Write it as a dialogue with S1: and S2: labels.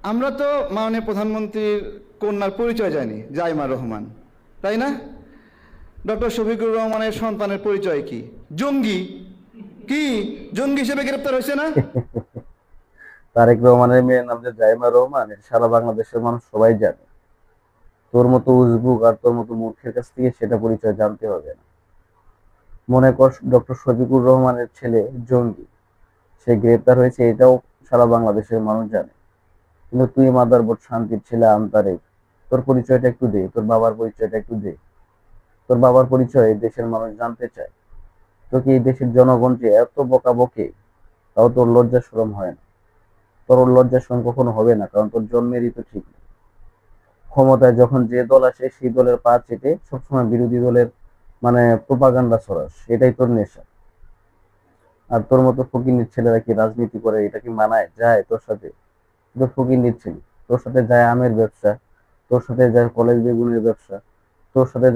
S1: আমরা তো মাননীয় প্রধানমন্ত্রীর কন্যার পরিচয় জানি, জাইমা রহমান, তাই না? ডক্টর শফিকুর রহমানের সন্তানের পরিচয় কি? জঙ্গি। কি জঙ্গি হিসেবে গ্রেপ্তার হয়েছে না?
S2: তারেক রহমানের মেয়ের নাম যে জাইমা রহমান, এটা সারা বাংলাদেশের মানুষ সবাই জানে। তোর মতো উজবুক আর তোর মতো মূর্খের কাছ থেকে সেটা পরিচয় জানতে হবে না। মনে কর ডক্টর শফিকুর রহমানের ছেলে জঙ্গি, সে গ্রেপ্তার হয়েছে, এটাও সারা বাংলাদেশের মানুষ জানে। কিন্তু তুই মাদারবোর্ড শান্তির ছেলে আন্তারেক, তোর পরিচয়টা একটু দে, তোর বাবার পরিচয়টা একটু দে। তোর বাবার পরিচয় দেশের মানুষ জানতে চায়। তোকে এই দেশের জনগণ যে এত বকা বকে, তাও তোর লজ্জা শরম হয় না। তোর লজ্জা শরম কখনো হবে না, কারণ তোর জন্মেরই তো ঠিক নেই। ক্ষমতায় যখন যে দল আসে সেই দলের পা চেটে সবসময় বিরোধী দলের প্রোপাগান্ডা ছড়াস, এটাই তোর নেশা। আর তোর মতো ফকিন্নির ছেলেরা কি রাজনীতি করে, এটা কি মানায় যায় তোর সাথে? তুই তো ফকিন্নির ছেলে। তোর সাথে যায় আমের ব্যবসা, তোর সাথে যায় কলেজ বেগুনের ব্যবসা, তোর সাথে